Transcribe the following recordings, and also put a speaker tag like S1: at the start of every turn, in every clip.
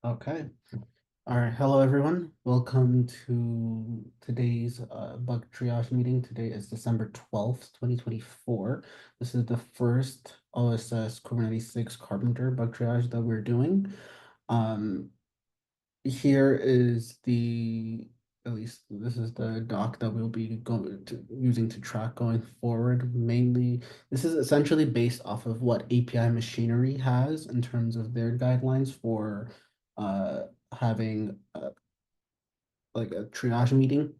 S1: Okay. All right. Hello, everyone. Welcome to today's bug triage meeting. Today is December 12th, 2024. This is the first OSS Kubernetes 6 Karpenter bug triage that we're doing. Here is at least this is the doc that we'll be using to track going forward. Mainly, this is essentially based off of what API Machinery has in terms of their guidelines for having like a triage meeting.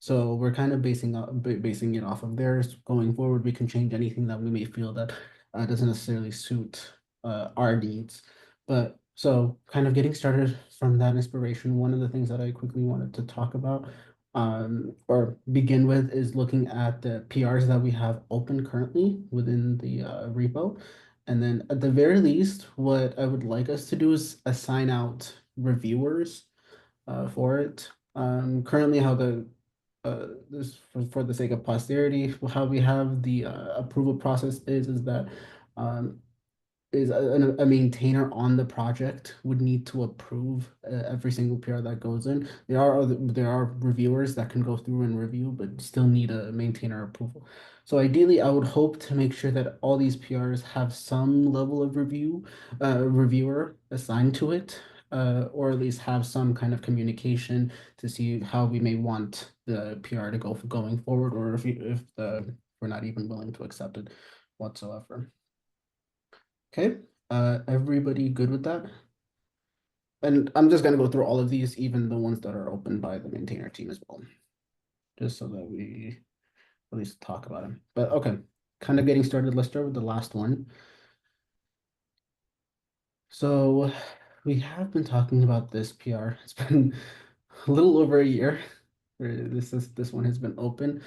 S1: So we're kind of basing it off of theirs. Going forward, we can change anything that we may feel that doesn't necessarily suit our needs. But so kind of getting started from that inspiration, one of the things that I quickly wanted to talk about or begin with is looking at the PRs that we have open currently within the repo. And then at the very least, what I would like us to do is assign out reviewers for it. Currently, how this for the sake of posterity, how we have the approval process is that um, a maintainer on the project would need to approve every single PR that goes in. There are reviewers that can go through and review, but still need a maintainer approval. So ideally, I would hope to make sure that all these PRs have some level of reviewer assigned to it, or at least have some kind of communication to see how we may want the PR to go going forward, or if we're not even willing to accept it whatsoever. Okay, everybody good with that? And I'm just gonna go through all of these, even the ones that are open by the maintainer team as well, just so that we at least talk about them. But okay, kind of getting started. Let's start with the last one. So we have been talking about this PR. It's been a little over a year. This one has been open.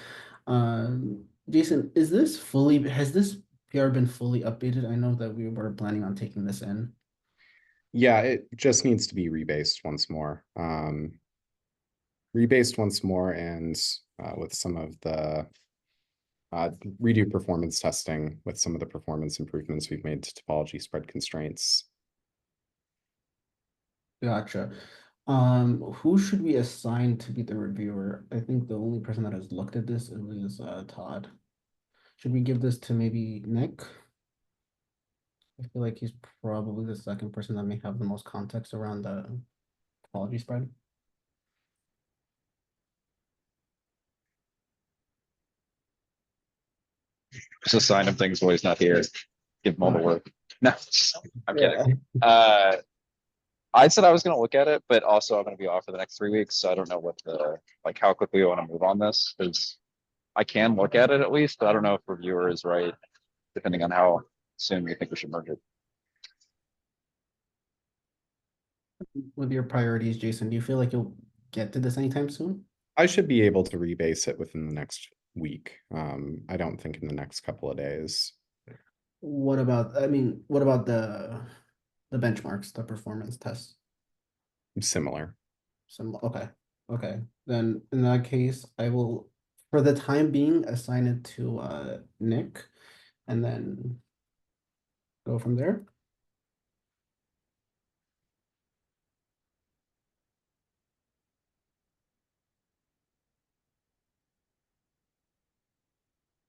S1: Jason, has this PR been fully updated? I know that we were planning on taking this in.
S2: Yeah, it just needs to be rebased once more. Rebased once more and with some of the redo performance testing with some of the performance improvements we've made to topology spread constraints.
S1: Gotcha. Who should we assign to be the reviewer? I think the only person that has looked at this is Todd. Should we give this to maybe Nick? I feel like he's probably the second person that may have the most context around the topology spread.
S3: Just assign him things while he's not here. Give him all the work. No, I'm
S1: Yeah.
S3: kidding. I said I was going to look at it, but also I'm going to be off for the next 3 weeks, so I don't know what how quickly we want to move on this, because I can look at it at least, but I don't know if reviewer is right, depending on how soon we think we should merge it.
S1: With your priorities, Jason, do you feel like you'll get to this anytime soon?
S2: I should be able to rebase it within the next week. I don't think in the next couple of days.
S1: What about, what about the benchmarks, the performance tests?
S2: Similar.
S1: Okay. Okay. Then in that case, I will, for the time being, assign it to Nick and then go from there.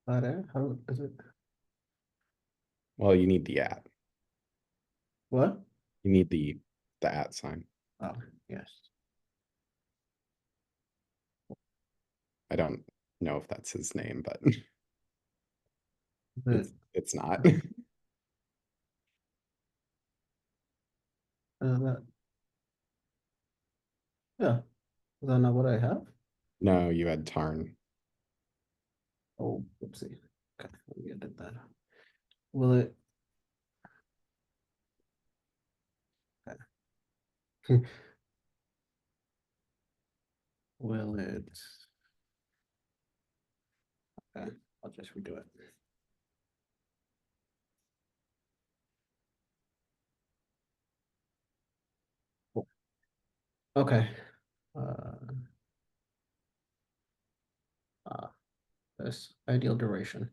S1: How is it?
S2: Well, you need the at.
S1: What?
S2: You need the at sign.
S1: Oh, yes.
S2: I don't know if that's his name, but
S1: But
S2: it's not.
S1: that, yeah, is that not what I have?
S2: No, you had Tarn.
S1: Oh, oopsie. Okay, let me edit that. Will it? Okay. Will it? Okay, I'll just redo it. Cool. Okay. Uh, this ideal duration.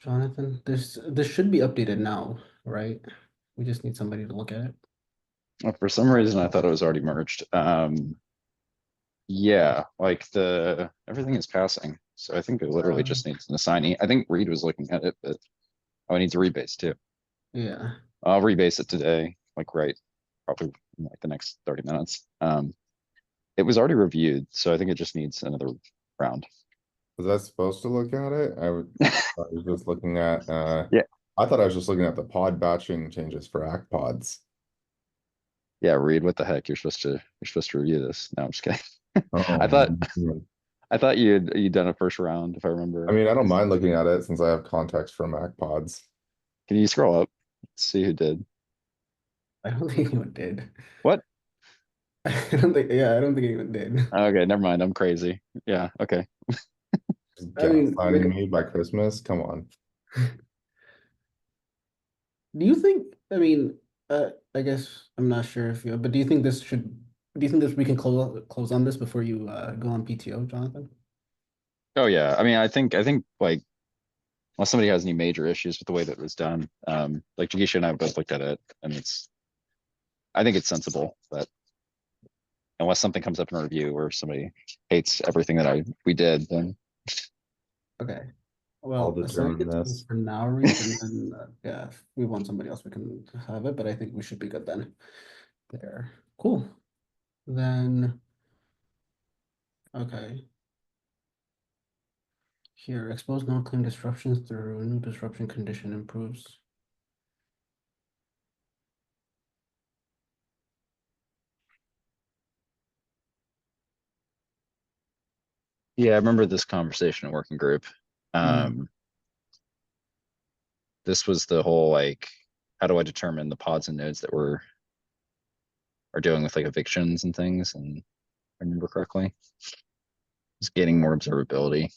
S1: Jonathan, this should be updated now, right? We just need somebody to look at it.
S3: Well, for some reason, I thought it was already merged. Yeah, like everything is passing. So I think it literally just needs an assignee. I think Reed was looking at it, but oh, it needs a rebase too.
S1: Yeah.
S3: I'll rebase it today, like right, probably in like the next 30 minutes. It was already reviewed, so I think it just needs another round.
S4: Was I supposed to look at it? I was just looking at,
S3: Yeah.
S4: I thought I was just looking at the pod batching changes for ACK pods.
S3: Yeah, Reed, what the heck? You're supposed to review this. No, I'm just kidding.
S4: Oh,
S3: I thought
S4: man.
S3: I thought you'd done a first round, if I remember.
S4: I mean, I don't mind looking at it since I have context from ACK pods.
S3: Can you scroll up? Let's see who did.
S1: I don't think anyone did.
S3: What?
S1: I don't think, yeah, I don't think anyone did.
S3: Okay, never mind. I'm crazy. Yeah, okay.
S4: Just
S1: I mean,
S4: gaslighting me by Christmas? Come on.
S1: do you think, I mean, I guess I'm not sure if you, but do you think we can close on this before you go on PTO, Jonathan?
S3: Oh yeah. I mean, I think like unless somebody has any major issues with the way that it was done, like Jagisha and I both looked at it, and I think it's sensible, but unless something comes up in a review where somebody hates everything that we did, then
S1: Okay.
S4: I'll
S1: Well, assign
S4: determine
S1: it to us
S4: this.
S1: for now, Reed, and then yeah, if we want somebody else, we can have it, but I think we should be good then. There. Cool. Then, okay. Here, expose non-claim disruptions through a new disruption condition improves.
S3: yeah, I remember this conversation in working group.
S1: Mhm.
S3: This was the whole like, how do I determine the pods and nodes that are dealing with like evictions and things, and if I remember correctly. It's gaining more observability.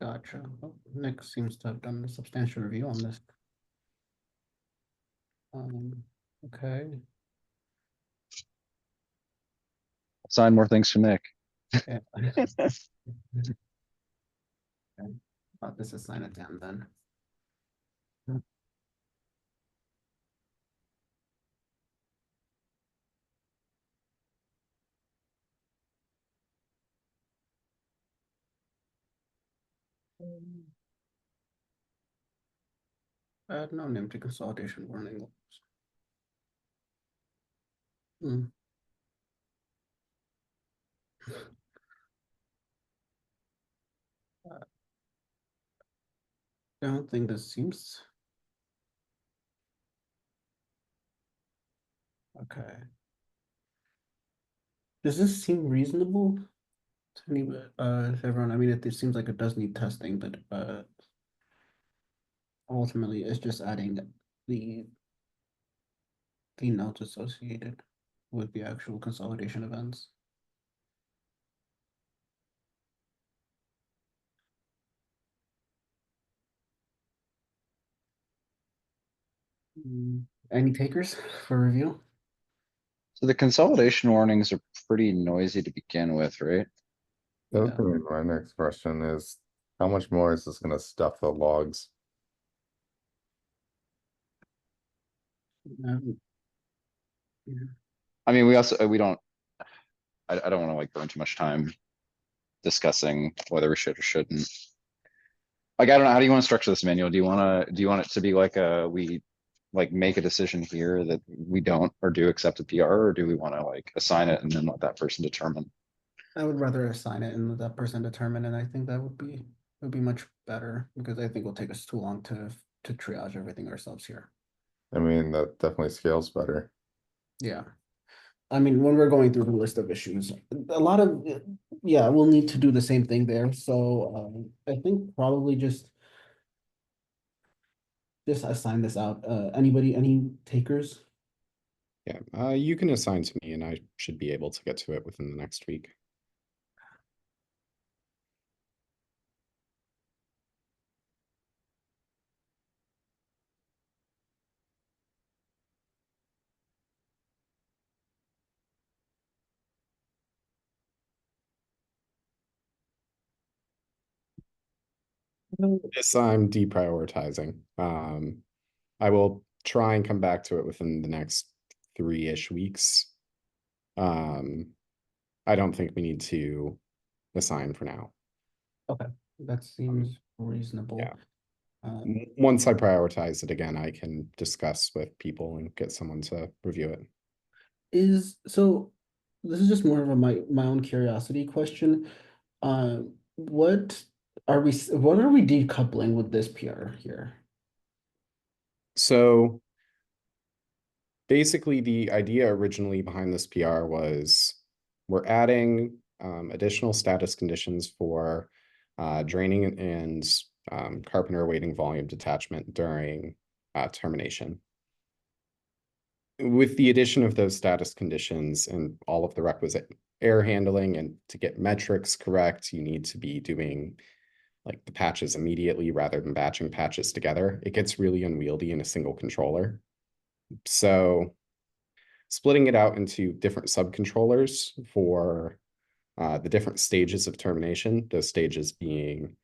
S1: Gotcha. Well, Nick seems to have done a substantial review on this. Okay.
S3: Sign more things for Nick.
S1: Yeah. Okay. This is sign it down then. Add no name to consolidation warning. Hmm. I don't think this seems. Okay. Does this seem reasonable to any, to everyone? I mean, it seems like it does need testing, but ultimately it's just adding the the notes associated with the actual consolidation events. Any takers for review?
S3: So the consolidation warnings are pretty noisy to begin with, right?
S4: That was
S1: Yeah.
S4: gonna be my next question is, how much more is this gonna stuff the logs?
S1: Um, yeah.
S3: I mean, we don't, I don't want to like burn too much time discussing whether we should or shouldn't. Like, I don't know, how do you want to structure this manual? Do you want it to be like we like make a decision here that we don't or do accept a PR, or do we want to like assign it and then let that person determine?
S1: I would rather assign it and let that person determine, and I think that would be much better because I think it'll take us too long to triage everything ourselves here.
S4: I mean, that definitely scales better.
S1: Yeah. I mean, when we're going through the list of issues, a lot of, yeah, we'll need to do the same thing there. So I think probably just assign this out. Anybody, any takers?
S2: Yeah, you can assign to me and I should be able to get to it within the next week. This I'm deprioritizing. I will try and come back to it within the next 3-ish weeks. I don't think we need to assign for now.
S1: Okay, that seems reasonable.
S2: yeah.
S1: Uh,
S2: Once I prioritize it again, I can discuss with people and get someone to review it.
S1: so this is just more of a my own curiosity question. What are we decoupling with this PR here?
S2: So basically, the idea originally behind this PR was we're adding additional status conditions for draining and Karpenter awaiting volume detachment during termination. With the addition of those status conditions and all of the requisite error handling, and to get metrics correct, you need to be doing like the patches immediately rather than batching patches together. It gets really unwieldy in a single controller. So splitting it out into different subcontrollers for the different stages of termination, those stages being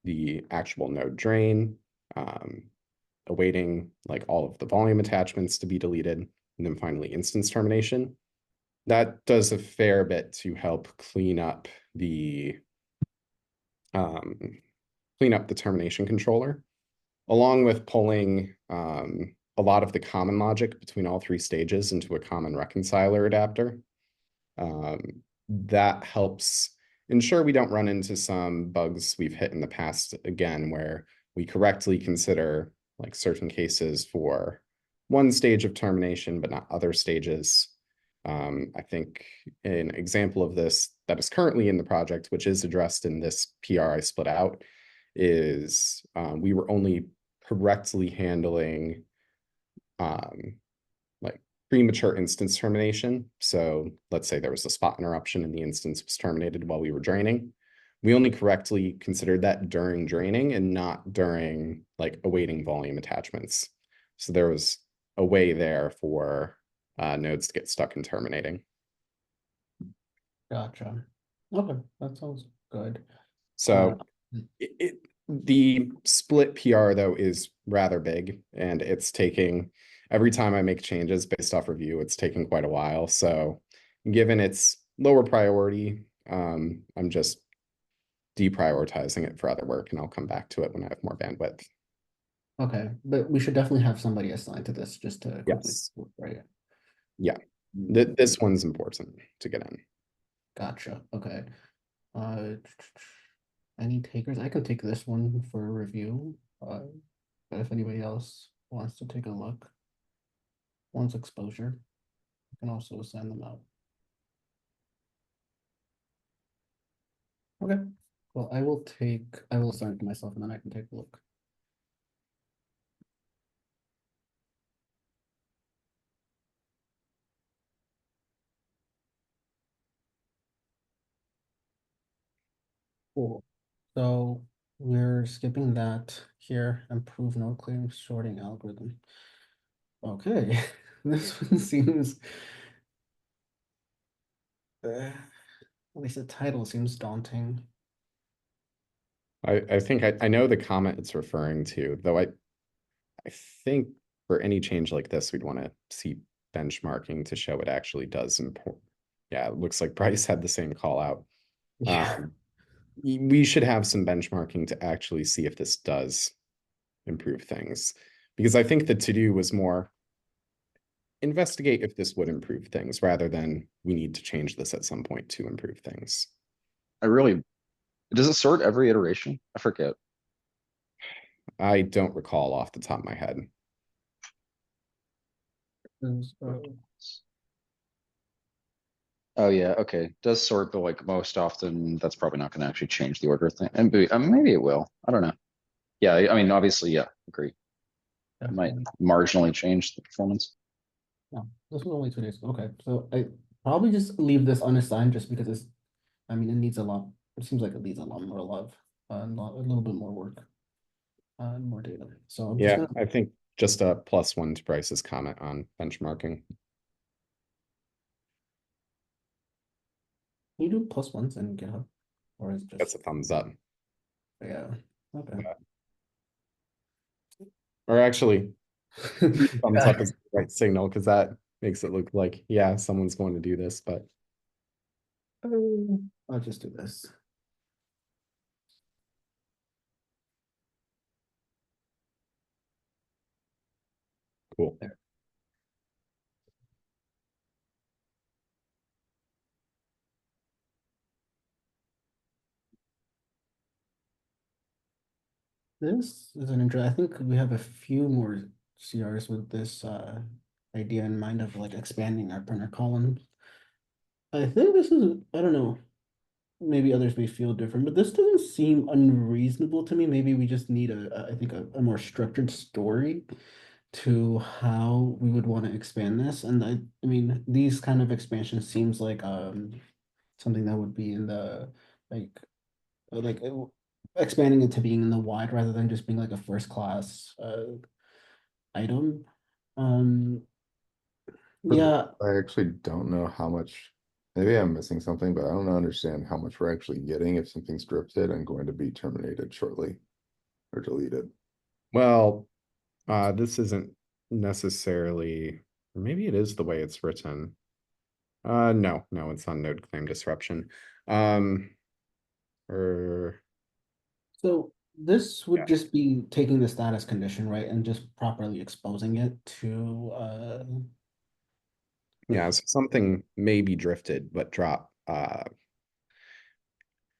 S2: the actual node drain, awaiting like all of the volume attachments to be deleted, and then finally instance termination. That does a fair bit to help clean up the termination controller, along with pulling a lot of the common logic between all 3 stages into a common reconciler adapter. That helps ensure we don't run into some bugs we've hit in the past again, where we correctly consider like certain cases for one stage of termination, but not other stages. I think an example of this that is currently in the project, which is addressed in this PR I split out, is we were only correctly handling like premature instance termination. So let's say there was a spot interruption and the instance was terminated while we were draining. We only correctly considered that during draining and not during like awaiting volume attachments. So there was a way there for nodes to get stuck in terminating.
S1: Gotcha. Okay, that sounds good.
S2: So the split PR though is rather big, and it's taking, every time I make changes based off review, it's taking quite a while. So given its lower priority, I'm just deprioritizing it for other work, and I'll come back to it when I have more bandwidth.
S1: Okay, but we should definitely have somebody assigned to this just to quickly,
S2: Yes.
S1: right?
S2: Yeah. This one's important to get in.
S1: Gotcha. Okay. Any takers? I can take this one for review. But if anybody else wants to take a look, once exposure, I can also send them out. Okay. Well, I will assign it to myself and then I can take a look. Cool. So we're skipping that here. Improve node clearing sorting algorithm. Okay, this one seems. At least the title seems daunting.
S2: I think I know the comment it's referring to, though I think for any change like this, we'd want to see benchmarking to show it actually does import. Yeah, it looks like Bryce had the same call out.
S1: Yeah.
S2: We should have some benchmarking to actually see if this does improve things. Because I think the to-do was more investigate if this would improve things rather than we need to change this at some point to improve things.
S3: Does it sort every iteration? I forget.
S2: I don't recall off the top of my head.
S3: Oh yeah, okay. Does sort, but like most often, that's probably not gonna actually change the order thing. And maybe it will. I don't know. Yeah, I mean, obviously, yeah, agree. It might marginally change the performance.
S1: No, this was only 2 days. Okay, so I probably just leave this unassigned just because it's, I mean, it needs a lot. It seems like it needs a lot more love, a little bit more work, and more data. So I'm just
S2: Yeah,
S1: gonna.
S2: I think just a +1 to Bryce's comment on benchmarking.
S1: Can you do +1s in GitHub, or is it just?
S2: That's a thumbs up.
S1: Yeah. Okay.
S2: Or actually, Thumbs up is the right signal, because that makes it look like, yeah, someone's going to do this, but
S1: I'll just do this.
S2: cool.
S1: This is an I think we have a few more CRs with this idea in mind of like expanding our printer columns. I think this is, I don't know, maybe others may feel different, but this doesn't seem unreasonable to me. Maybe we just need I think a more structured story to how we would want to expand this. And I mean, these kind of expansions seems like something that would be in the like like expanding it to being in the wide rather than just being like a first class item. Um,
S4: For the-
S1: yeah,
S4: I actually don't know how much, maybe I'm missing something, but I don't understand how much we're actually getting if something's drifted and going to be terminated shortly or deleted.
S2: Well, this isn't necessarily, or maybe it is the way it's written. No, it's on node claim disruption. Or
S1: so this would
S2: yeah,
S1: just be taking the status condition, right, and just properly exposing it to
S2: yeah, so something may be drifted, but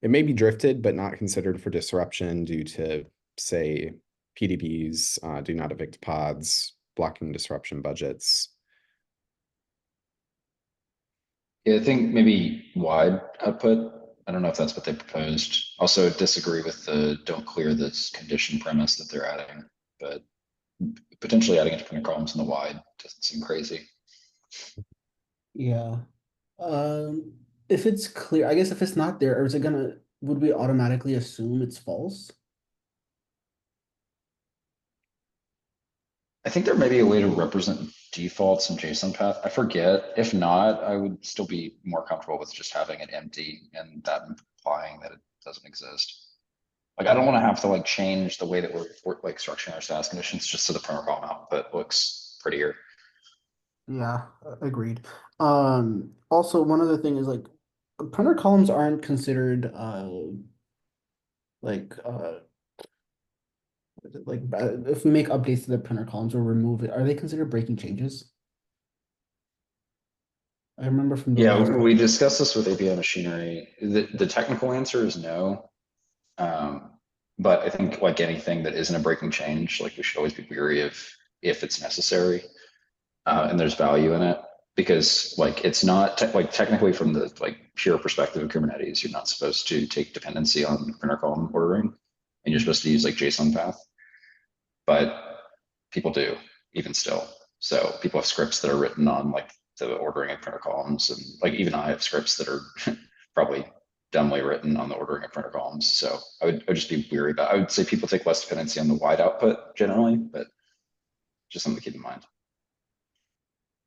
S2: it may be drifted, but not considered for disruption due to, say, PDBs, do not evict pods, blocking disruption budgets.
S3: Yeah, I think maybe wide output. I don't know if that's what they proposed. Also disagree with the don't clear this condition premise that they're adding, but potentially adding it to printer columns in the wide doesn't seem crazy.
S1: yeah. Um, if it's clear, I guess if it's not there, or is it gonna, would we automatically assume it's false?
S3: I think there may be a way to represent defaults in JSON path. I forget. If not, I would still be more comfortable with just having it empty and that implying that it doesn't exist. Like, I don't want to have to like change the way that we're like structuring our status conditions just so the printer column output looks prettier.
S1: Yeah, agreed. Also one other thing is like printer columns aren't considered like if we make updates to the printer columns or remove it, are they considered breaking changes? I remember from the
S3: Yeah,
S1: last.
S3: we discussed this with API machinery. The technical answer is no. But I think like anything that isn't a breaking change, like we should always be weary of if it's necessary. And there's value in it because like it's not like technically from the like pure perspective of Kubernetes, you're not supposed to take dependency on printer column ordering and you're supposed to use like JSON path, but people do even still. So people have scripts that are written on like the ordering of printer columns, and like even I have scripts that are probably dumbly written on the ordering of printer columns. So I would just be weary about. I would say people take less dependency on the wide output generally, but just something to keep in mind.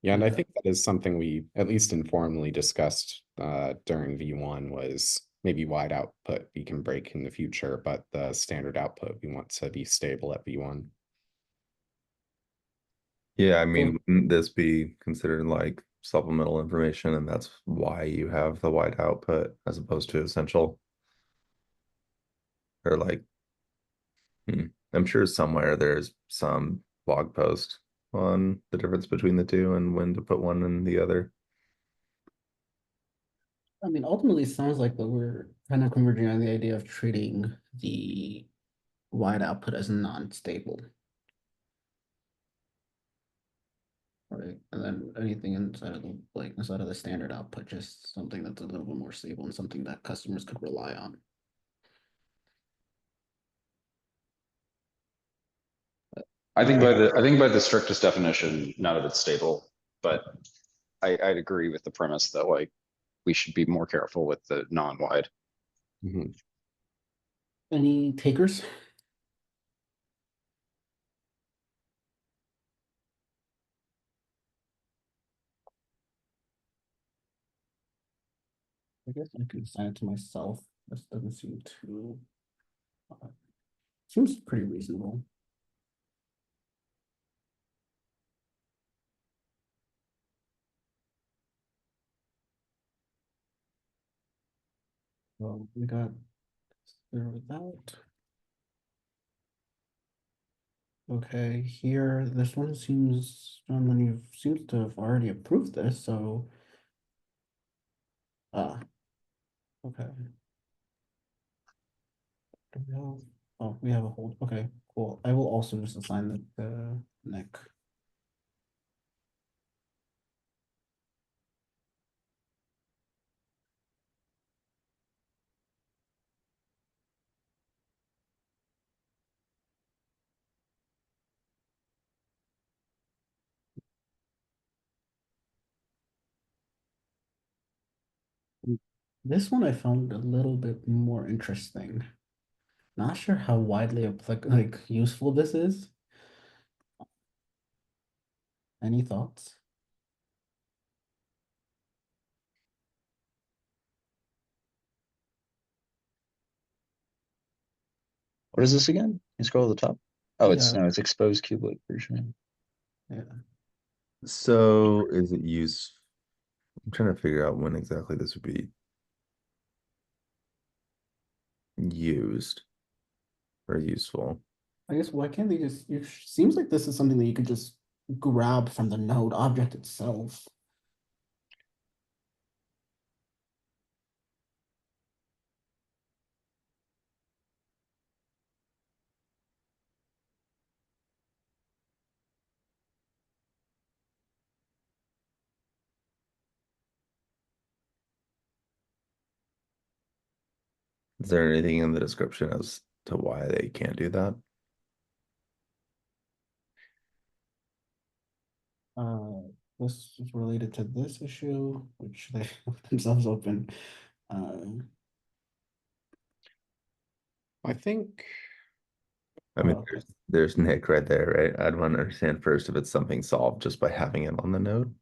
S2: Yeah, and I
S1: Yeah,
S2: think that is something we at least informally discussed during V1 was maybe wide output we can break in the future, but the standard output we want to be stable at V1.
S4: Yeah, I
S1: so
S4: mean, wouldn't this be considered like supplemental information and that's why you have the wide output as opposed to essential? Or like, I'm sure somewhere there's some blog post on the difference between the two and when to put one in the other.
S1: I mean, ultimately, it sounds like that we're kind of converging on the idea of treating the wide output as non-stable, right? And then anything inside of the inside of the standard output, just something that's a little bit more stable and something that customers could rely on.
S3: I think by the strictest definition, none of it's stable, but I'd agree with the premise that like we should be more careful with the non-wide.
S2: Mhm.
S1: Any takers? I guess I could assign it to myself. This doesn't seem too, seems pretty reasonable. Well, we got there with that. Okay, here, this one seems, gentlemen, you seems to have already approved this, so. Okay. Do we have- Oh, we have a hold. Okay, cool. I will also just assign the neck. This one I found a little bit more interesting. Not sure how widely useful this is. Any thoughts?
S3: What is this again? You scroll to the top. Oh, it's
S1: Yeah.
S3: no, it's exposed cubelet version.
S1: Yeah.
S4: So is it used? I'm trying to figure out when exactly this would be used or useful.
S1: I guess why can't they just, it seems like this is something that you could just grab from the node object itself.
S4: Is there anything in the description as to why they can't do that?
S1: Uh, this is related to this issue, which they themselves open.
S2: I think,
S4: I mean,
S1: Okay.
S4: there's Nick right there, right? I'd want to understand first if it's something solved just by having it on the node.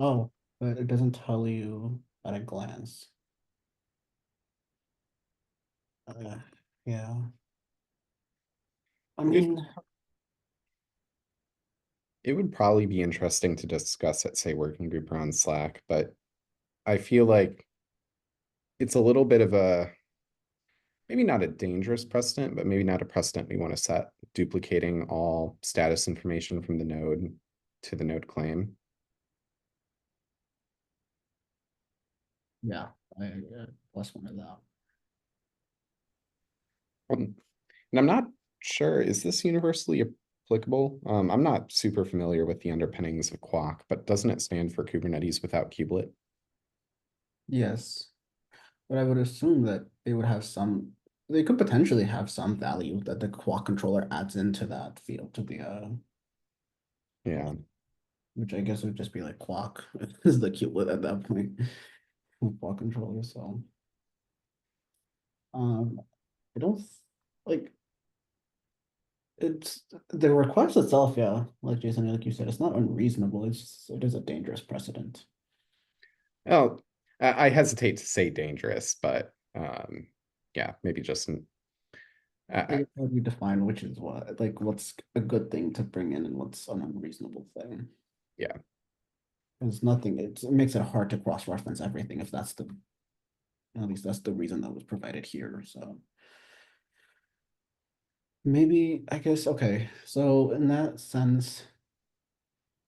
S1: Oh, but it doesn't tell you at a glance. Yeah. I
S2: it,
S1: mean,
S2: it would probably be interesting to discuss at, say, working group or on Slack, but I feel like it's a little bit of a, maybe not a dangerous precedent, but maybe not a precedent we want to set, duplicating all status information from the node to the node claim.
S1: yeah, I plus one of that.
S2: And I'm not sure, is this universally applicable? I'm not super familiar with the underpinnings of Quark, but doesn't it stand for Kubernetes without kubelet?
S1: Yes, but I would assume that they would have some. They could potentially have some value that the quad controller adds into that field to the
S2: Yeah,
S1: which I guess would just be like clock is the kubelet at that point. Quad controller. So um, I don't like it's the request itself. Yeah, like Jason, like you said, it's not unreasonable. It is a dangerous precedent.
S2: well, I hesitate to say dangerous, but yeah, maybe just
S1: I guess how do you define which is what? Like, what's a good thing to bring in and what's an unreasonable thing?
S2: yeah.
S1: There's nothing. It makes it hard to cross-reference everything if that's the at least that's the reason that was provided here. So maybe I guess okay. So in that sense,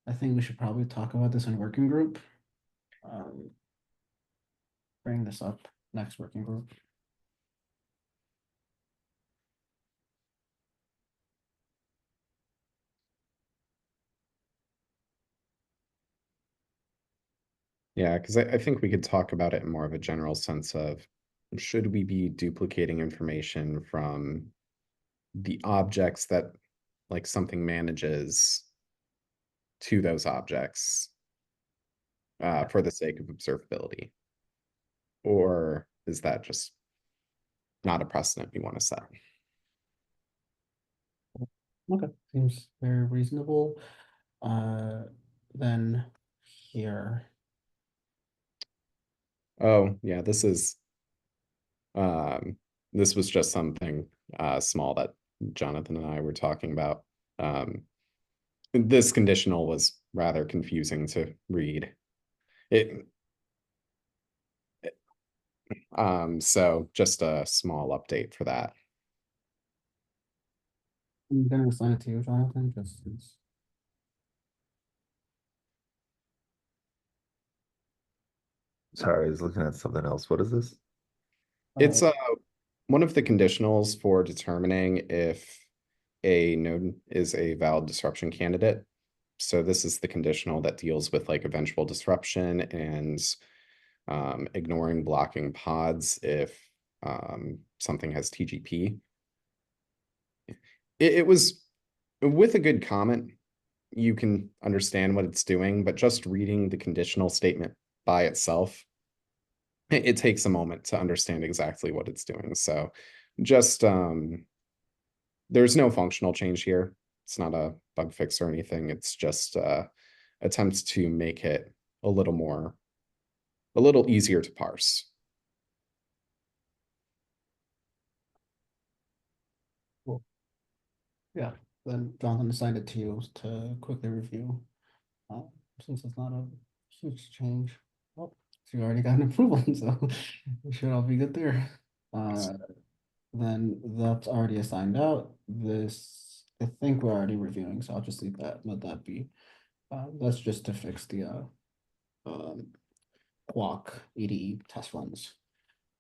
S1: I think we should probably talk about this in working group. Um, bring this up next working group.
S2: Yeah, because I think we could talk about it in more of a general sense of, should we be duplicating information from the objects that like something manages to those objects for the sake of observability? Or is that just not a precedent we want to set?
S1: Okay, seems very reasonable. Then here.
S2: Oh, yeah, this was just something small that Jonathan and I were talking about. This conditional was rather confusing to read. It So just a small update for that.
S1: I'm gonna assign it to you, Jonathan, just since.
S4: Sorry, I was looking at something else. What is this?
S2: It's one of the conditionals for determining if a node is a valid disruption candidate. So this is the conditional that deals with like eventual disruption and ignoring blocking pods if something has TGP. It was with a good comment, you can understand what it's doing, but just reading the conditional statement by itself, it takes a moment to understand exactly what it's doing. So just there's no functional change here. It's not a bug fix or anything. It's just attempts to make it a little easier to parse.
S1: Cool. Yeah, then Jonathan assigned it to you to quickly review. Since it's not a huge change. Well, so you already got an approval, so we should all be good there. Then that's already assigned out. This, I think we're already reviewing, so I'll just leave that, let that be. That's just to fix the um Quark EDE test runs.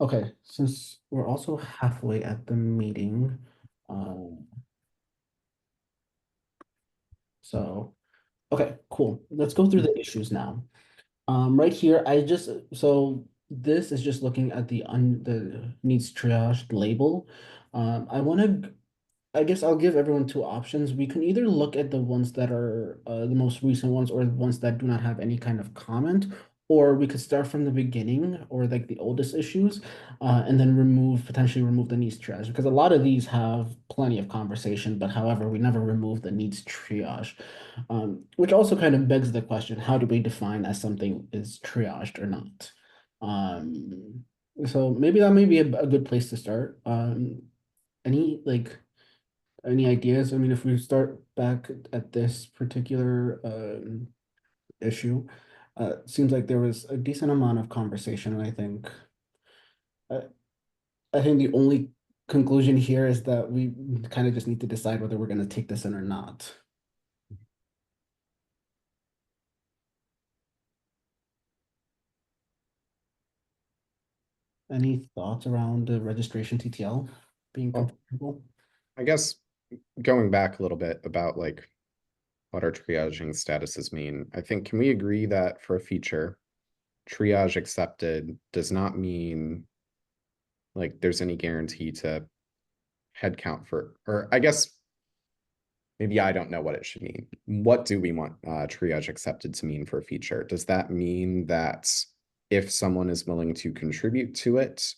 S1: Okay, since we're also halfway at the meeting, so okay, cool. Let's go through the issues now. Right here, so this is just looking at the needs triage label. I guess I'll give everyone two options. We can either look at the ones that are the most recent ones or the ones that do not have any kind of comment, or we could start from the beginning or like the oldest issues, and then potentially remove the needs triage because a lot of these have plenty of conversation, but however, we never remove the needs triage, which also kind of begs the question, how do we define as something is triaged or not? So maybe that may be a good place to start. Any like any ideas? I mean, if we start back at this particular issue, seems like there was a decent amount of conversation, and uh, I think the only conclusion here is that we kind of just need to decide whether we're going to take this in or not. Any thoughts around the registration TTL being
S2: Well,
S1: comfortable?
S2: I guess going back a little bit about like what our triaging statuses mean, I think can we agree that for a feature, triage accepted does not mean like there's any guarantee to head count for, or I guess maybe I don't know what it should mean. What do we want triage accepted to mean for a feature? Does that mean that if someone is willing to contribute to it,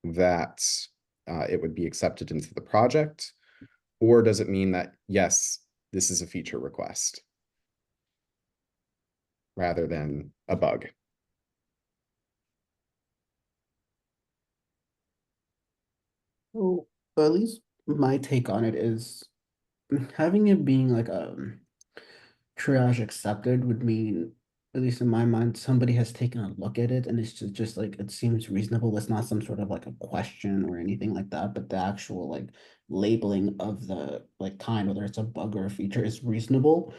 S2: that it would be accepted into the project? Or does it mean that, yes, this is a feature request rather than a bug?
S1: So at least my take on it is having it being like triage accepted would mean, at least in my mind, somebody has taken a look at it and it's just like it seems reasonable. It's not some sort of like a question or anything like that, but the actual like labeling of the like kind, whether it's a bug or a feature, is reasonable.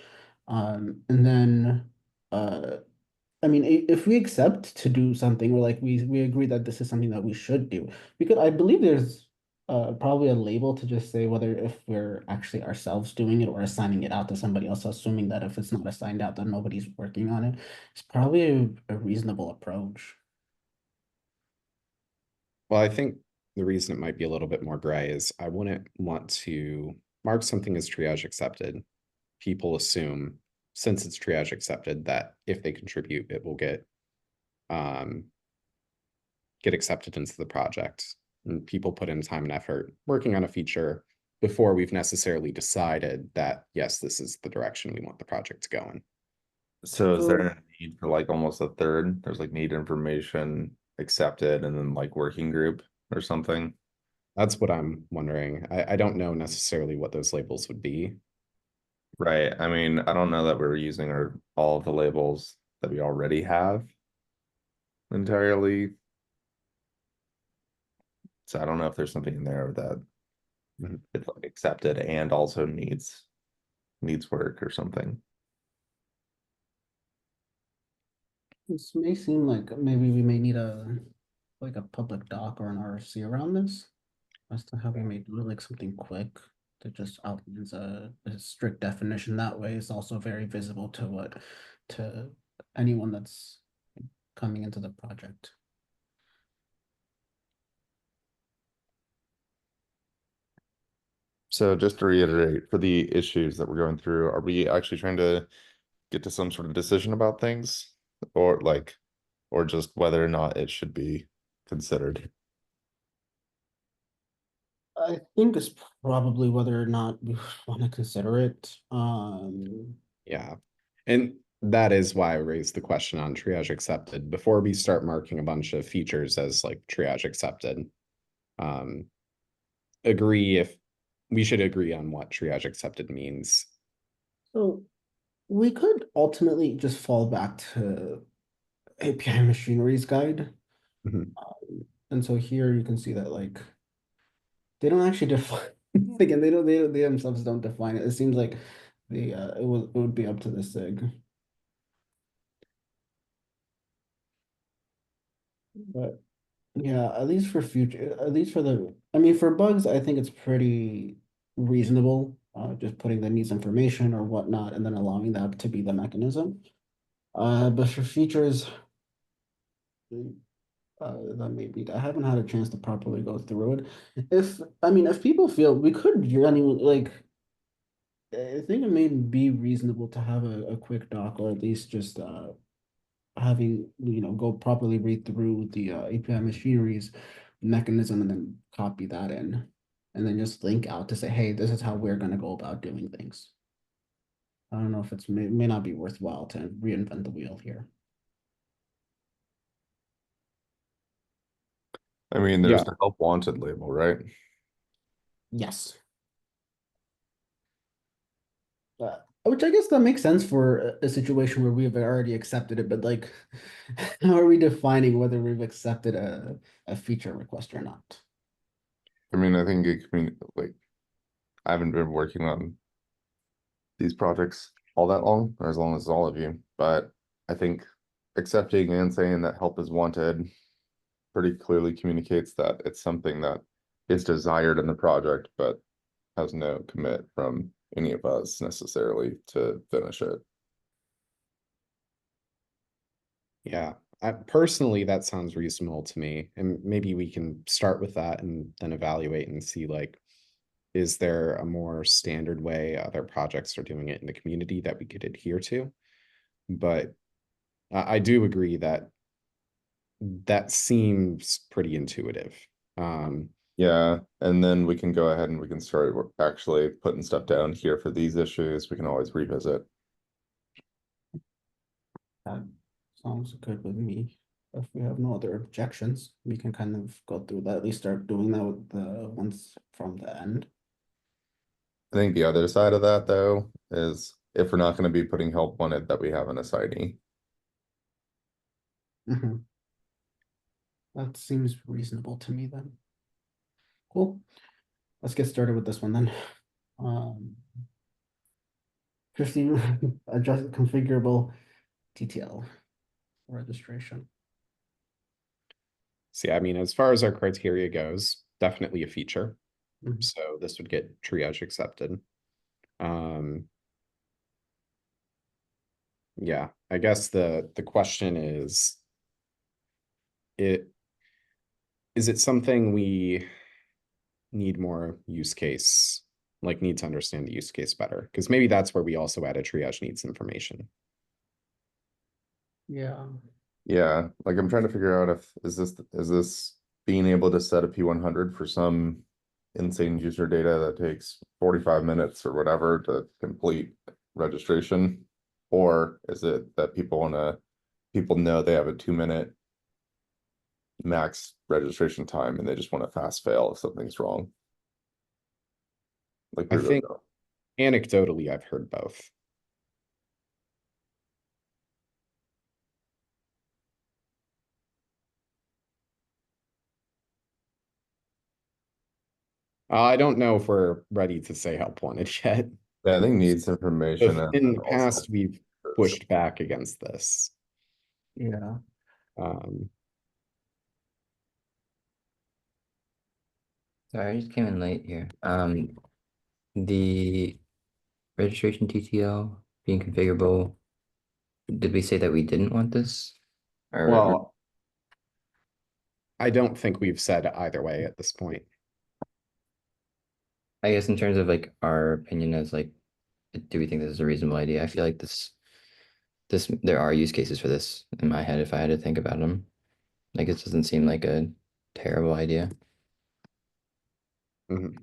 S1: And then I mean, if we accept to do something, or like we agree that this is something that we should do, because I believe there's probably a label to just say whether if we're actually ourselves doing it or assigning it out to somebody else, assuming that if it's not assigned out, then nobody's working on it. It's probably a reasonable approach.
S2: Well, I think the reason it might be a little bit more gray is I wouldn't want to mark something as triage accepted. People assume, since it's triage accepted, that if they contribute, it will um, get accepted into the project. And people put in time and effort working on a feature before we've necessarily decided that, yes, this is the direction we want the project to go in.
S4: So is there
S1: So
S4: a need for like almost a third? There's like need information accepted and then like working group or something?
S2: That's what I'm wondering. I don't know necessarily what those labels would be.
S4: Right. I mean, I don't know that we're using all of the labels that we already have entirely. So I don't know if there's something in there that
S2: Mhm.
S4: it's like accepted and also needs work or something.
S1: This may seem like maybe we may need like a public doc or an RFC around this. As to how we may do it, like something quick that just outlines a strict definition. That way it's also very visible to anyone that's coming into the project.
S4: So just to reiterate, for the issues that we're going through, are we actually trying to get to some sort of decision about things? Or just whether or not it should be considered?
S1: I think it's probably whether or not we want to consider it.
S2: Yeah. And that is why I raised the question on triage accepted before we start marking a bunch of features as like triage accepted. Um, agree if we should agree on what triage accepted means.
S1: So we could ultimately just fall back to API Machinery's guide.
S2: Mhm.
S1: And so here you can see that like they don't actually define again, they themselves don't define it. It seems like it would be up to the SIG. But yeah, at least for future, at least for the, I mean, for bugs, I think it's pretty reasonable. Just putting the needs information or whatnot, and then allowing that to be the mechanism. But for features, that may be, I haven't had a chance to properly go through it. I mean, if people feel we could genuinely like, I think it may be reasonable to have a quick doc or at least just having go properly read through the API machineries mechanism and then copy that in and then just link out to say, hey, this is how we're going to go about doing things. I don't know if it's may not be worthwhile to reinvent the wheel here.
S4: I mean, there's
S2: Yeah.
S4: the help wanted label, right?
S1: Yes. Which I guess that makes sense for a situation where we have already accepted it, but like, how are we defining whether we've accepted a feature request or not?
S4: I mean, I think it can like I haven't been working on these projects all that long, or as long as all of you, but I think accepting and saying that help is wanted pretty clearly communicates that it's something that is desired in the project, but has no commit from any of us necessarily to finish it.
S2: Yeah. Personally, that sounds reasonable to me. And maybe we can start with that and then evaluate and see like, is there a more standard way other projects are doing it in the community that we could adhere to? But I do agree that that seems pretty intuitive.
S4: Yeah, and then we can go ahead and we can start actually putting stuff down here for these issues. We can always revisit.
S1: That sounds good with me. If we have no other objections, we can kind of go through that, at least start doing that with the ones from the end.
S4: I think the other side of that though is if we're not going to be putting help wanted, that we have an assignee.
S1: Mhm. That seems reasonable to me then. Cool. Let's get started with this one then. Um, 50 adjust configurable TTL registration.
S2: See, I mean, as far as our criteria goes, definitely a feature.
S1: Mhm.
S2: So this would get triage accepted. Yeah, I guess the question it is it something we need more use case, like need to understand the use case better? Because maybe that's where we also add a triage needs information.
S1: Yeah.
S4: Yeah, like I'm trying to figure out if is this being able to set a P100 for some insane user data that takes 45 minutes or whatever to complete registration, or is it that people know they have a 2-minute max registration time and they just want to fast fail if something's wrong? Like
S2: I
S4: we really
S2: think
S4: don't.
S2: anecdotally, I've heard both. I don't know if we're ready to say help wanted yet.
S4: Yeah, I think needs information
S2: If
S4: and
S2: in the
S4: also
S2: past, we've pushed back against this.
S1: Yeah.
S2: Um,
S5: Sorry, I just came in late here. The registration TTL being configurable, did we say that we didn't want this?
S2: well, I don't think we've said either way at this point.
S5: I guess in terms of like our opinion as like, do we think this is a reasonable idea? I feel like there are use cases for this in my head if I had to think about them. Like it doesn't seem like a terrible idea.
S2: Mhm.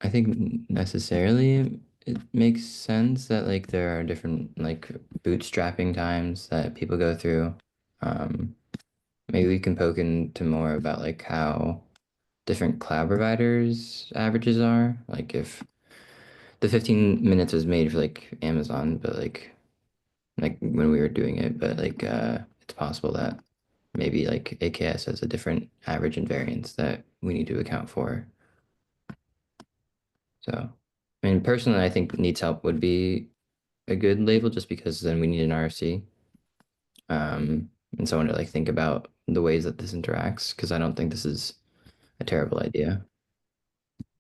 S5: I think necessarily it makes sense that like there are different like bootstrapping times that people go through. Um, Maybe we can poke into more about like how different cloud providers averages are. Like if the 15 minutes was made for like Amazon, but like when we were doing it, but like it's possible that maybe like AKS has a different average and variance that we need to account for. So, I mean, personally, I think needs help would be a good label just because then we need an RFC. And someone to like think about the ways that this interacts because I don't think this is a terrible idea.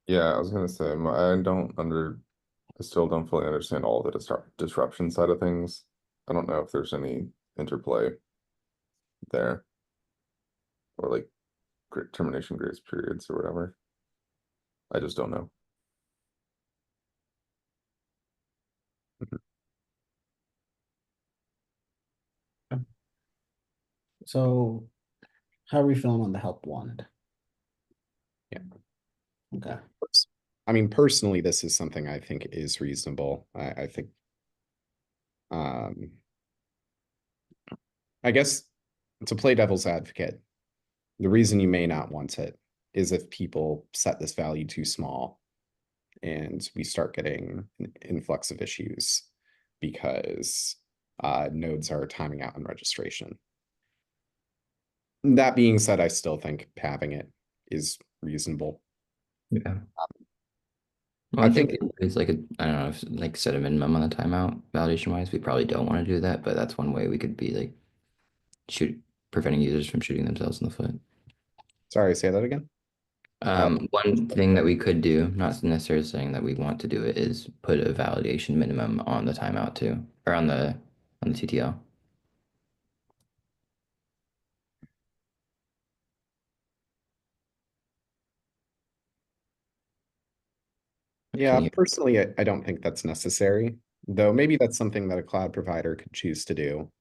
S4: yeah, I was gonna say I still don't fully understand all the disruption side of things. I don't know if there's any interplay there or like termination grace periods or whatever. I just don't know.
S1: So how are we feeling on the help wanted?
S2: Yeah.
S1: Okay.
S2: I mean, personally, this is something I think is reasonable. I think, I guess to play devil's advocate, the reason you may not want it is if people set this value too small and we start getting an influx of issues because nodes are timing out on registration. That being said, I still think having it is reasonable.
S5: Yeah.
S2: I
S5: I
S2: think
S5: think it's like I don't know, if, like set a minimum on the timeout validation wise. We probably don't want to do that, but that's one way we could be like preventing users from shooting themselves in the foot.
S2: Sorry, say that again.
S5: One thing that we could do, not necessarily saying that we want to do it, is put a validation minimum on the timeout too, or on the TTL.
S2: Yeah, personally, I don't think that's necessary, though maybe that's something that a cloud provider could choose to do.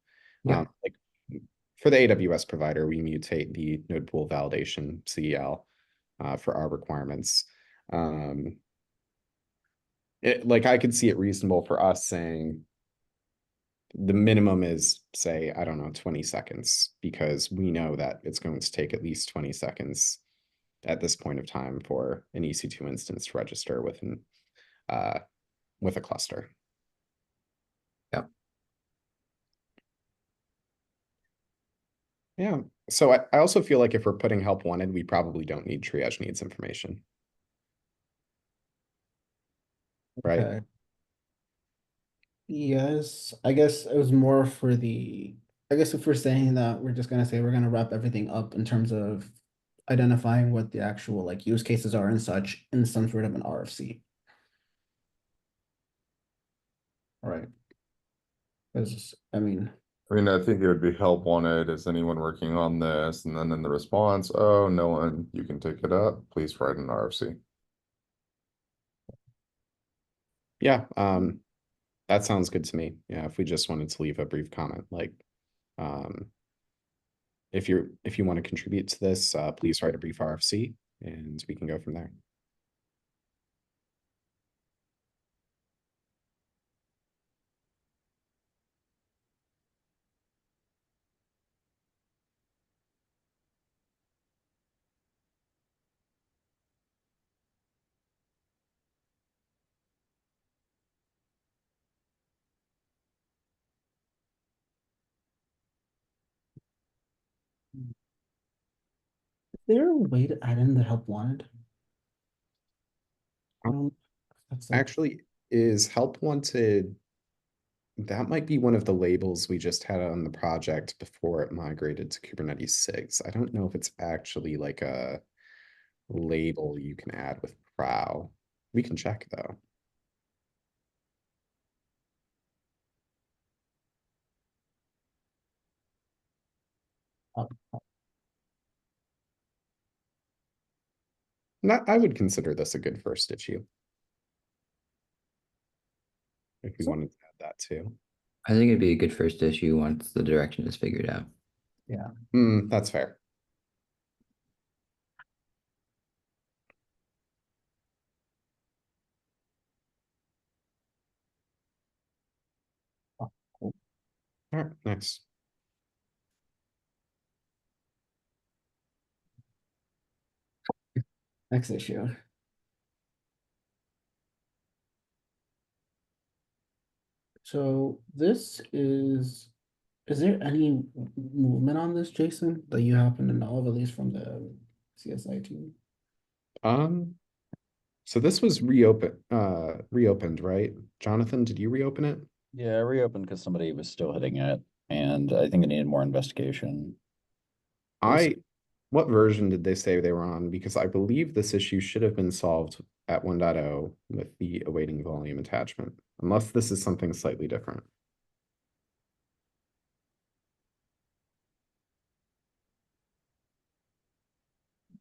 S5: Yeah.
S2: Like for the AWS provider, we mutate the node pool validation CEL for our requirements. Like I could see it reasonable for us saying the minimum is, say, I don't know, 20 seconds, because we know that it's going to take at least 20 seconds at this point of time for an EC2 instance to register with a cluster.
S5: Yeah.
S2: Yeah. So I also feel like if we're putting help wanted, we probably don't need triage needs information. Right?
S1: Okay. Yes, I guess it was more for the, I guess if we're saying that we're just gonna say we're gonna wrap everything up in terms of identifying what the actual like use cases are and such in some sort of an RFC. All right. Because I mean,
S4: I mean, I think it would be help wanted. Is anyone working on this? And then in the response, oh, no one, you can take it up. Please write an RFC.
S2: Yeah. That sounds good to me. Yeah, if we just wanted to leave a brief comment, like, if you want to contribute to this, please write a brief RFC and we can go from there.
S1: there a way to add in the help wanted? That's like,
S2: Actually, is help wanted? That might be one of the labels we just had on the project before it migrated to Kubernetes 6. I don't know if it's actually like a label you can add with prow. We can check though.
S1: uh,
S2: Not, I would consider this a good first issue. If we
S1: So-
S2: wanted to add that too.
S5: I think it'd be a good first issue once the direction is figured out.
S1: yeah.
S2: That's fair.
S1: Oh, cool.
S2: All right, next.
S1: Next issue. So this is there any movement on this, Jason, that you happen to know of, at least from the CSI team?
S2: So this was reopened, right? Jonathan, did you reopen it?
S6: Yeah, I reopened because somebody was still hitting it, and I think it needed more investigation.
S2: What version did they say they were on? Because I believe this issue should have been solved at 1.0 with the awaiting volume attachment, unless this is something slightly different.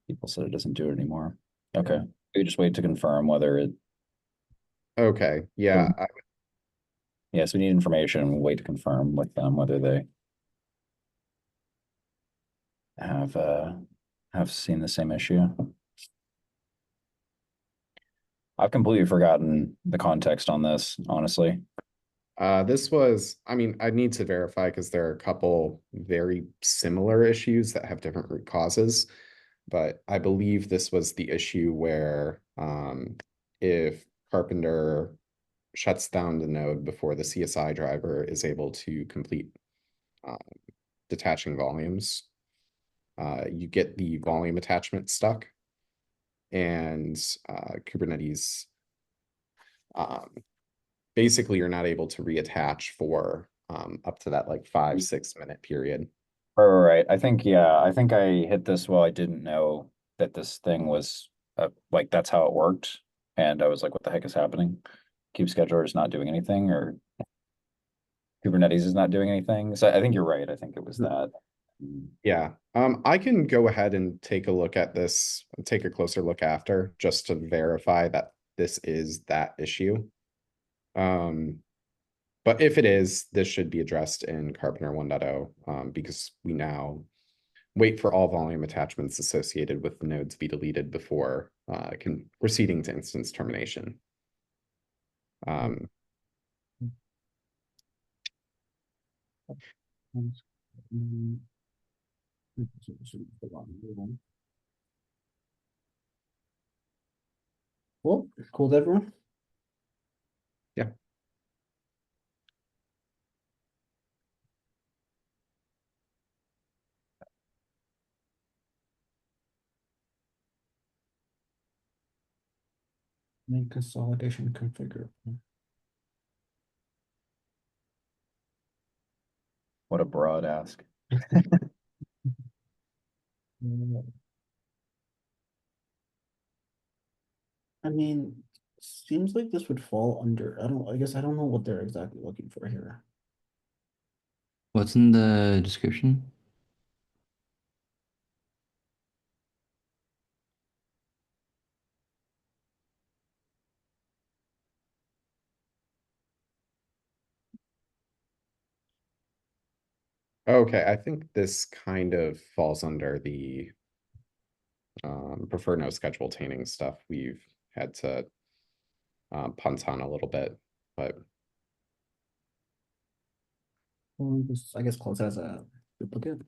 S6: People said it doesn't do it anymore. Okay, we just wait to confirm whether it.
S2: Okay, yeah,
S6: Yes, we need information. We'll wait to confirm with them whether they have seen the same issue. I've completely forgotten the context on this, honestly.
S2: this was, I mean, I need to verify because there are a couple very similar issues that have different root causes. But I believe this was the issue where if Karpenter shuts down the node before the CSI driver is able to complete detaching volumes, you get the volume attachment stuck, and Kubernetes basically you're not able to reattach for up to that like 5-6 minute period.
S6: Right. I think, yeah, I think I hit this while I didn't know that this thing was like that's how it worked. And I was like, what the heck is happening? Kube scheduler is not doing anything, or Kubernetes is not doing anything. So I think you're right. I think it was that.
S2: Yeah, I can go ahead and take a look at this, take a closer look after, just to verify that this is that issue. But if it is, this should be addressed in Karpenter 1.0, because we now wait for all volume attachments associated with the nodes to be deleted before proceeding to instance termination.
S1: Cool, cool with everyone?
S2: Yeah.
S1: Main consolidation configure.
S6: What a broad ask.
S1: I mean, seems like this would fall under, I guess I don't know what they're exactly looking for here.
S5: What's in the description?
S2: Okay, I think this kind of falls under the prefer no schedule taining stuff we've had to punt on a little bit, but
S1: Just, I guess, close as a duplicate.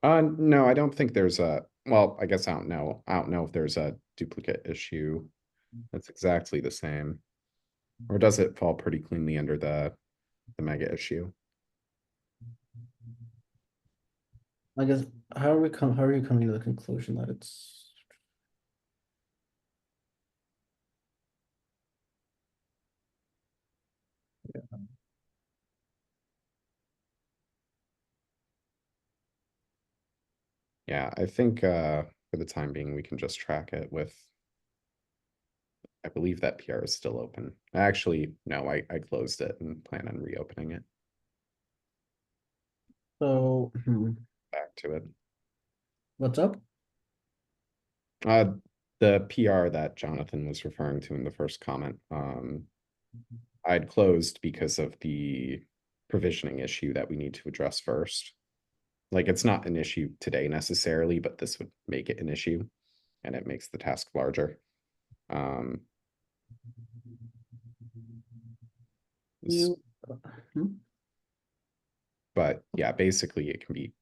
S2: no, I don't think there's a, well, I guess I don't know. I don't know if there's a duplicate issue that's exactly the same. Or does it fall pretty cleanly under the mega issue?
S1: I guess how are you coming to the conclusion that it's
S2: Yeah, I think for the time being, we can just track it with. I believe that PR is still open. Actually, no, I closed it and plan on reopening it.
S1: so
S2: Back to it.
S1: what's up?
S2: The PR that Jonathan was referring to in the first comment, I'd closed because of the provisioning issue that we need to address first. Like, it's not an issue today necessarily, but this would make it an issue, and it makes the task larger.
S1: You hmm?
S2: But yeah, basically it can be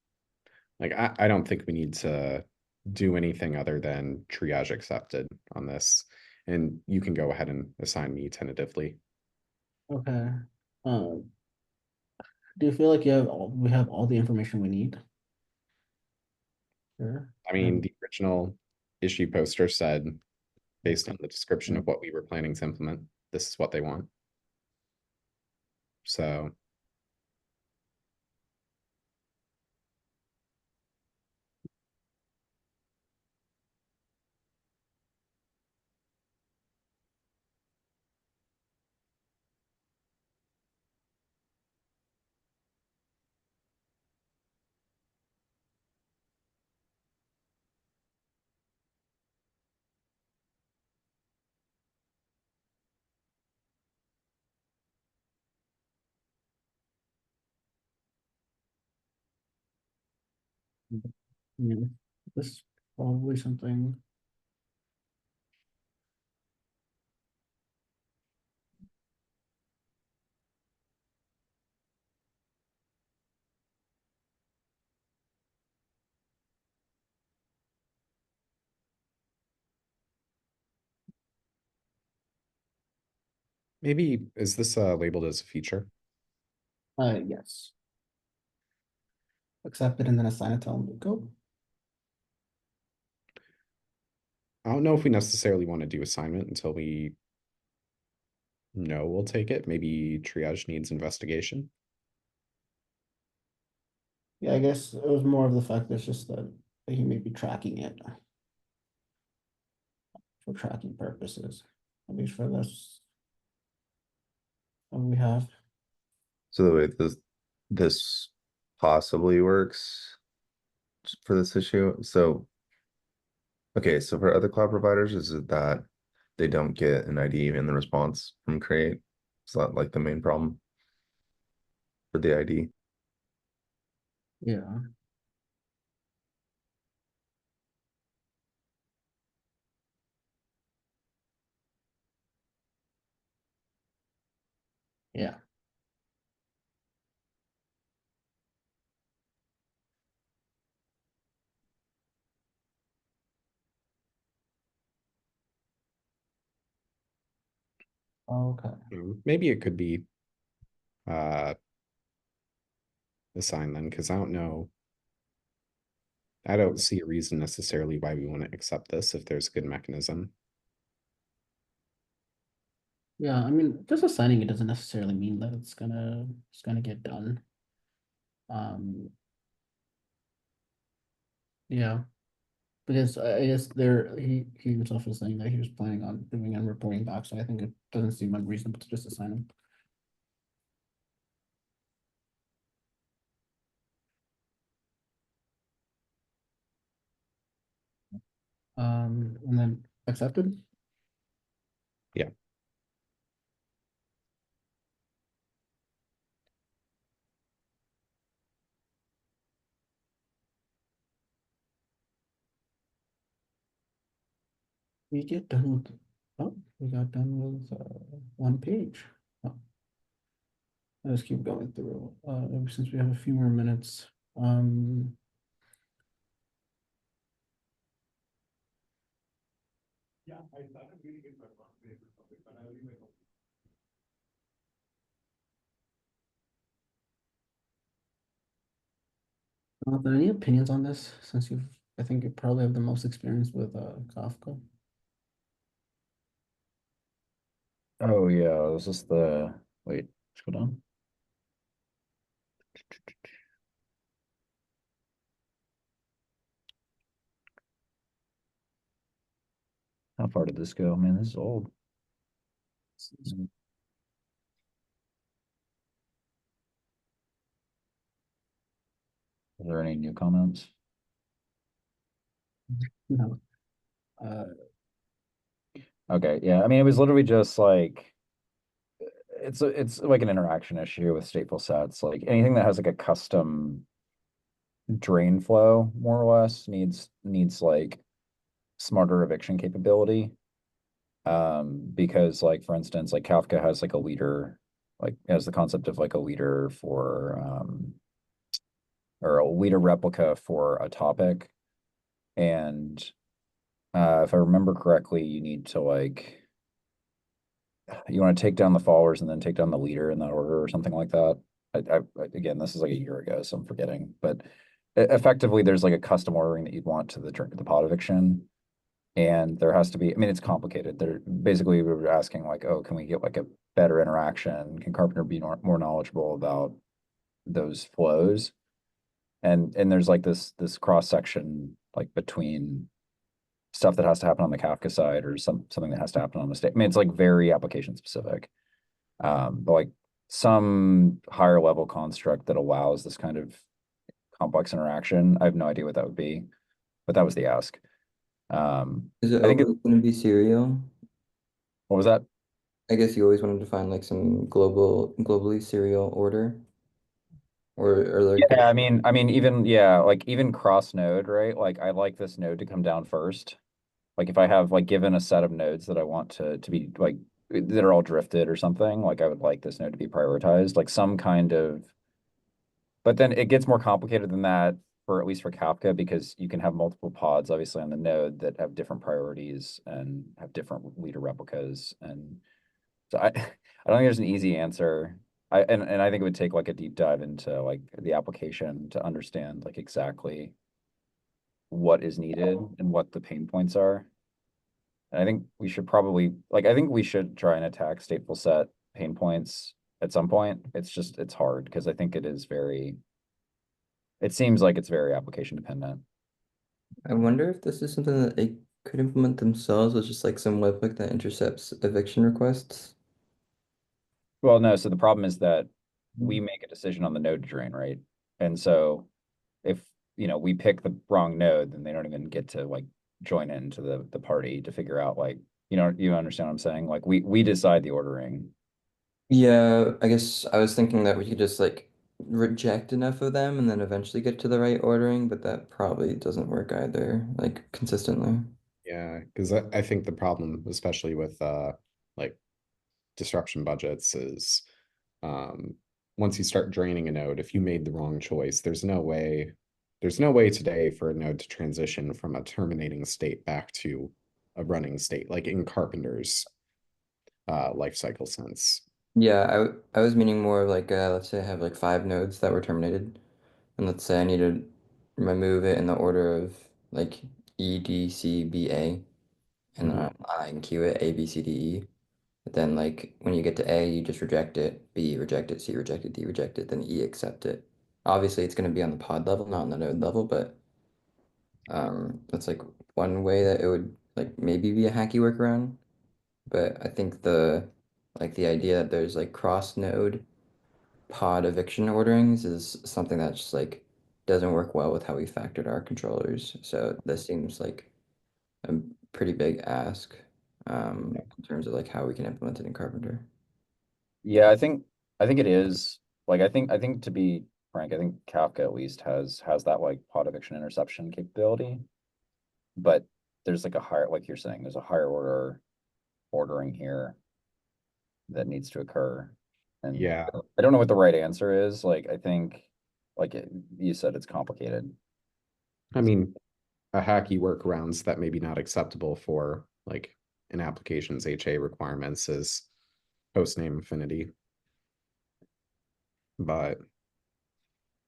S2: like, I don't think we need to do anything other than triage accepted on this. And you can go ahead and assign me tentatively.
S1: Okay. Um, do you feel like we have all the information we need? Sure.
S2: I mean, the original issue poster said, based on the description of what we were planning to implement, this is what they want. So
S1: Yeah, this is probably something.
S2: maybe, is this labeled as a feature?
S1: Yes. Accept it and then assign it to element go.
S2: I don't know if we necessarily want to do assignment until we know we'll take it. Maybe triage needs investigation.
S1: Yeah, I guess it was more of the fact that it's just that he may be tracking it for tracking purposes. At least for this, what we have.
S4: So the way this possibly works for this issue. So okay, so for other cloud providers, is it that they don't get an ID in the response from create? Is that like the main problem for the ID?
S1: Yeah. Yeah. Okay.
S2: Maybe it could be assigned then, because I don't know. I don't see a reason necessarily why we want to accept this if there's a good mechanism.
S1: Yeah, I mean, just assigning it doesn't necessarily mean that it's gonna get done. Yeah, because I guess he himself was saying that he was planning on doing and reporting back, so I think it doesn't seem unreasonable to just assign him. And then accepted.
S2: Yeah.
S1: We get done with, oh, we got done with one page. Oh. Let's keep going through, since we have a few more minutes. Any opinions on this? Since I think you probably have the most experience with Kafka.
S6: Oh, yeah, was this the, wait, scroll down. How far did this go? Man, this is old. Are there any new comments?
S1: No. Uh,
S6: Okay, yeah, I mean, it was literally just like, it's like an interaction issue with stateful sets, like anything that has like a custom drain flow, more or less, needs like smarter eviction capability. Because like, for instance, like Kafka has like a leader, like has the concept of like a leader for, or a leader replica for a topic. And if I remember correctly, you need to like, you want to take down the followers and then take down the leader in that order or something like that. Again, this is like a year ago, so I'm forgetting, but effectively there's like a custom ordering that you'd want to the pod eviction. And there has to be, I mean, it's complicated. They're basically, we were asking like, oh, can we get like a better interaction? Can Karpenter be more knowledgeable about those flows? And there's like this cross section like between stuff that has to happen on the Kafka side or something that has to happen on the state. I mean, it's like very application specific. But like some higher level construct that allows this kind of complex interaction. I have no idea what that would be, but that was the ask.
S5: Is it
S6: I think
S5: always going to be serial?
S6: what was that?
S5: I guess you always wanted to find like some globally serial order, or like
S6: Yeah, I mean, even yeah, like even cross node, right? Like I like this node to come down first. Like if I have like given a set of nodes that I want to be like that are all drifted or something, like I would like this node to be prioritized, like some kind of. But then it gets more complicated than that for at least for Kafka because you can have multiple pods obviously on the node that have different priorities and have different leader replicas. And so I I don't think there's an easy answer. And I think it would take like a deep dive into like the application to understand like exactly what is needed and what the pain points are. And I think we should probably like I think we should try and attack stateful set pain points at some point. It's just it's hard because I think it is very it seems like it's very application dependent.
S5: I wonder if this is something that they could implement themselves with just like some webhook that intercepts eviction requests.
S6: Well, no, so the problem is that we make a decision on the node to drain, right? And so if we pick the wrong node, then they don't even get to like join into the party to figure out like you understand what I'm saying? Like we decide the ordering.
S5: Yeah, I guess I was thinking that we could just like reject enough of them and then eventually get to the right ordering, but that probably doesn't work either, like consistently.
S2: Yeah, because I think the problem, especially with like disruption budgets, is once you start draining a node, if you made the wrong choice, there's no way today for a node to transition from a terminating state back to a running state, like in Carpenter's life cycle sense.
S5: Yeah, I was meaning more of like let's say I have like 5 nodes that were terminated, and let's say I need to remove it in the order of like E, D, C, B, A, and then
S2: Mhm.
S5: I and queue it A, B, C, D, E. But then like when you get to A, you just reject it, B reject it, C reject it, D reject it, then E accept it. Obviously, it's going to be on the pod level, not on the node level, but that's like one way that it would like maybe be a hacky workaround. But I think the idea that there's like cross node pod eviction orderings is something that just like doesn't work well with how we factored our controllers. So this seems like a pretty big ask in terms of like how we can implement it in Carpenter.
S6: Yeah, I think it is. Like I think to be frank, I think Kafka at least has that like pod eviction interception capability. But there's like a higher, like you're saying, there's a higher order ordering here that needs to occur. And
S2: Yeah,
S6: I don't know what the right answer is. Like I think you said it's complicated.
S2: I mean, a hacky workarounds that may be not acceptable for like an application's HA requirements is host name affinity. But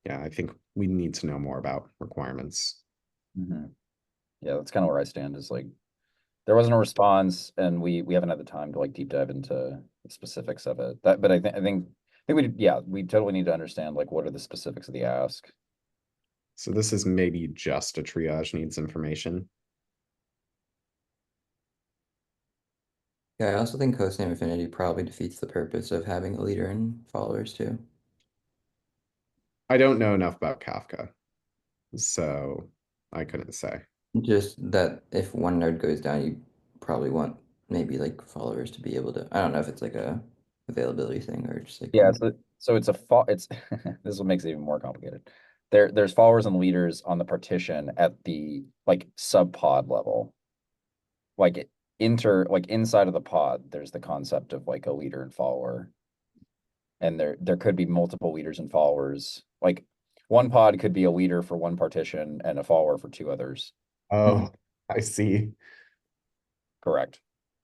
S2: yeah, I think we need to know more about requirements.
S6: Mhm. Yeah, that's kind of where I stand is like, there wasn't a response and we haven't had the time to like deep dive into the specifics of it. But I think we totally need to understand like what are the specifics of the ask.
S2: So this is maybe just a triage needs information.
S5: Yeah, I also think hostname affinity probably defeats the purpose of having a leader and followers too.
S2: I don't know enough about Kafka, so I couldn't say.
S5: Just that if one node goes down, you probably want maybe like followers to be able to. I don't know if it's like a availability thing or just like
S6: Yeah, so it's this will makes it even more complicated. There's followers and leaders on the partition at the like sub pod level. Like like inside of the pod, there's the concept of like a leader and follower. And there could be multiple leaders and followers. Like one pod could be a leader for one partition and a follower for two others.
S2: Oh, I see.
S6: Correct.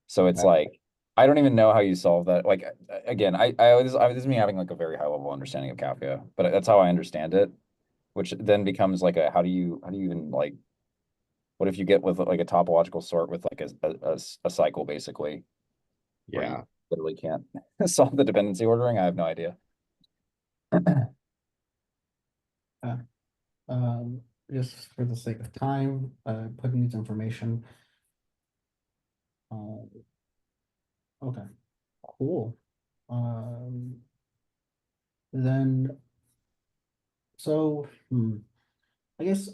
S6: So it's
S2: Okay.
S6: like I don't even know how you solve that. Like again, this is me having like a very high level understanding of Kafka, but that's how I understand it. Which then becomes like a how do you even like what if you get with like a topological sort with like a cycle basically where you
S2: Yeah.
S6: literally can't solve the dependency ordering? I have no idea.
S1: Yeah. Just for the sake of time, putting these information. Okay, cool. Then, so, I guess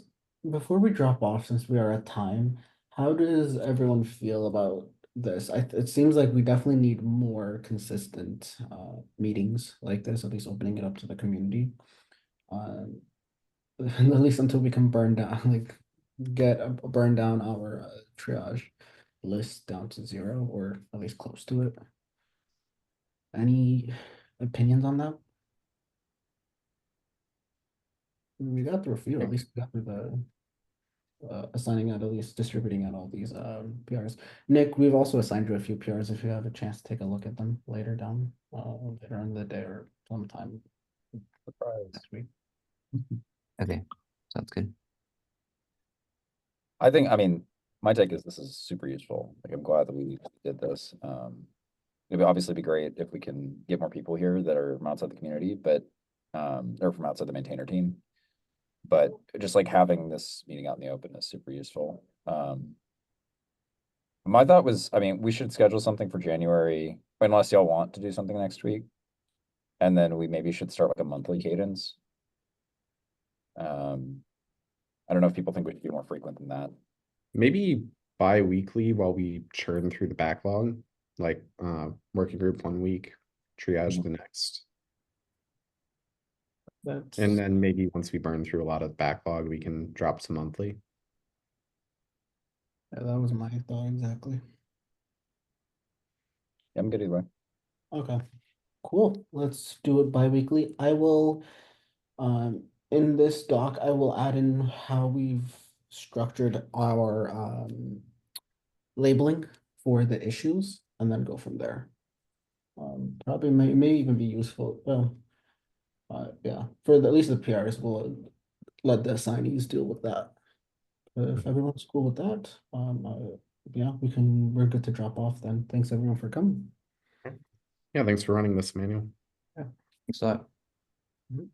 S1: before we drop off, since we are at time, how does everyone feel about this? It seems like we definitely need more consistent meetings like this, at least opening it up to the community. Um, at least until we can burn down, like burn down our triage list down to 0 or at least close to it. Any opinions on that? We got through a few, at least we got through the assigning out, at least distributing out all these PRs. Nick, we've also assigned you a few PRs if you have a chance to take a look at them later in the day or sometime next week.
S5: Okay, sounds good.
S6: I mean, my take is this is super useful. Like I'm glad that we did this. It would obviously be great if we can get more people here that are from outside the community, but or from outside the maintainer team. But just like having this meeting out in the open is super useful. My thought was, I mean, we should schedule something for January, unless y'all want to do something next week. And then we maybe should start like a monthly cadence. I don't know if people think we should be more frequent than that.
S2: Maybe bi-weekly while we churn through the backlog, like working group 1 week, triage the next.
S1: That's
S2: And then maybe once we burn through a lot of the backlog, we can drop to monthly.
S1: yeah, that was my thought exactly.
S6: Yeah, I'm good either way.
S1: Okay, cool. Let's do it bi-weekly. I will in this doc, I will add in how we've structured our labeling for the issues and then go from there. Probably may even be useful. Well, yeah, for at least the PRs, we'll let the assignees deal with that. If everyone's cool with that, yeah, we're good to drop off then. Thanks everyone for coming.
S2: Yeah, thanks for running this, Manuel.
S1: Yeah.
S5: Thanks a lot.
S1: Mhm.